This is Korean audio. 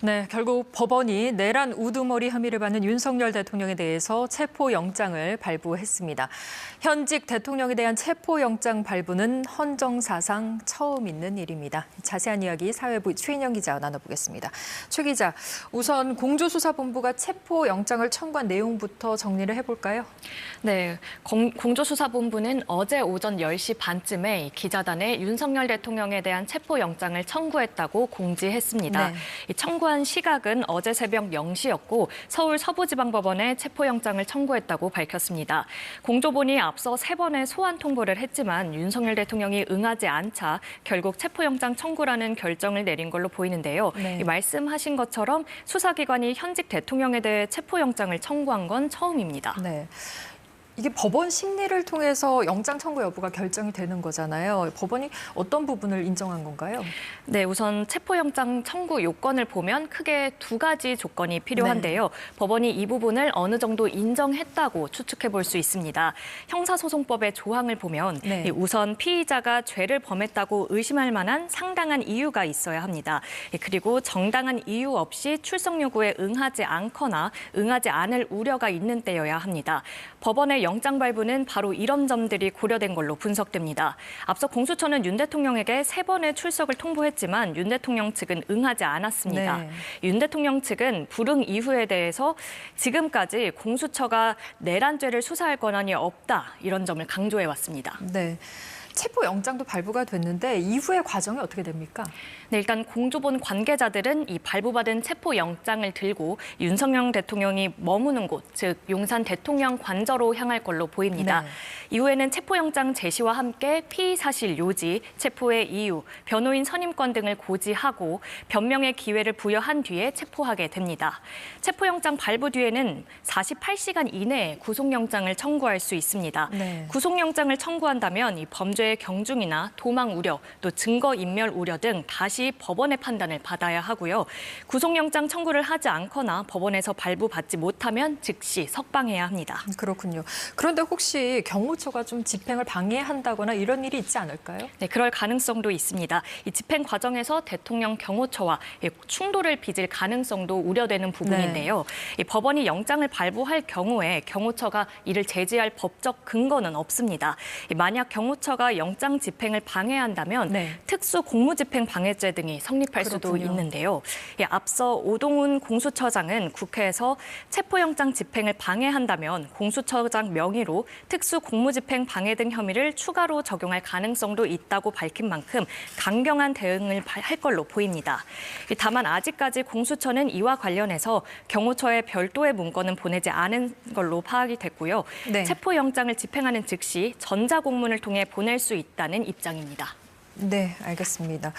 네, 결국 법원이 내란 우두머리 혐의를 받는 윤석열 대통령에 대해서 체포영장을 발부했습니다. 현직 대통령에 대한 체포영장 발부는 헌정사상 처음 있는 일입니다. 자세한 이야기 사회부 최인영 기자와 나눠보겠습니다. 최 기자, 우선 공조수사본부가 체포영장을 청구한 내용부터 정리를 해볼까요? 네, 공조수사본부는 어제 오전 10시 반쯤에 기자단에 윤석열 대통령에 대한 체포영장을 청구했다고 공지했습니다. 네. 이 청구한 시각은 어제 새벽 0시였고 서울 서부지방법원에 체포영장을 청구했다고 밝혔습니다. 공조본이 앞서 3번의 소환 통보를 했지만 윤석열 대통령이 응하지 않자 결국 체포영장 청구라는 결정을 내린 걸로 보이는데요. 네. 말씀하신 것처럼 수사기관이 현직 대통령에 대해 체포영장을 청구한 건 처음입니다. 네. 이게 법원 심리를 통해서 영장 청구 여부가 결정이 되는 거잖아요. 법원이 어떤 부분을 인정한 건가요? 네, 우선 체포영장 청구 요건을 보면 크게 2가지 조건이 필요한데요. 법원이 이 부분을 어느 정도 인정했다고 추측해 볼 수 있습니다. 형사소송법의 조항을 보면 우선 피의자가 죄를 범했다고 의심할 만한 상당한 이유가 있어야 합니다. 그리고 정당한 이유 없이 출석 요구에 응하지 않거나 응하지 않을 우려가 있는 때여야 합니다. 법원의 영장 발부는 바로 이런 점들이 고려된 걸로 분석됩니다. 앞서 공수처는 윤 대통령에게 3번의 출석을 통보했지만 윤 대통령 측은 응하지 않았습니다. 네. 윤 대통령 측은 불응 이유에 대해서 지금까지 공수처가 내란죄를 수사할 권한이 없다, 이런 점을 강조해 왔습니다. 네. 체포영장도 발부가 됐는데 이후의 과정이 어떻게 됩니까? 네, 일단 공조본 관계자들은 이 발부받은 체포영장을 들고 윤석열 대통령이 머무는 곳, 즉 용산 대통령 관저로 향할 걸로 보입니다. 네. 이후에는 체포영장 제시와 함께 피의사실 요지, 체포의 이유, 변호인 선임권 등을 고지하고 변명의 기회를 부여한 뒤에 체포하게 됩니다. 체포영장 발부 뒤에는 48시간 이내에 구속영장을 청구할 수 있습니다. 네. 구속영장을 청구한다면 이 범죄의 경중이나 도망 우려, 또 증거인멸 우려 등 다시 법원의 판단을 받아야 하고요. 구속영장 청구를 하지 않거나 법원에서 발부받지 못하면 즉시 석방해야 합니다. 그렇군요. 그런데 혹시 경호처가 좀 집행을 방해한다거나 이런 일이 있지 않을까요? 네, 그럴 가능성도 있습니다. 이 집행 과정에서 대통령 경호처와 충돌을 빚을 가능성도 우려되는 부분인데요. 이 법원이 영장을 발부할 경우에 경호처가 이를 제지할 법적 근거는 없습니다. 만약 경호처가 영장 집행을 방해한다면 특수 공무집행 방해죄 등이 성립할 수도 있는데요. 앞서 오동훈 공수처장은 국회에서 체포영장 집행을 방해한다면 공수처장 명의로 특수 공무집행 방해 등 혐의를 추가로 적용할 가능성도 있다고 밝힌 만큼 강경한 대응을 할 걸로 보입니다. 다만 아직까지 공수처는 이와 관련해서 경호처에 별도의 문건은 보내지 않은 걸로 파악이 됐고요. 체포영장을 집행하는 즉시 전자공문을 통해 보낼 수 있다는 입장입니다. 네, 알겠습니다.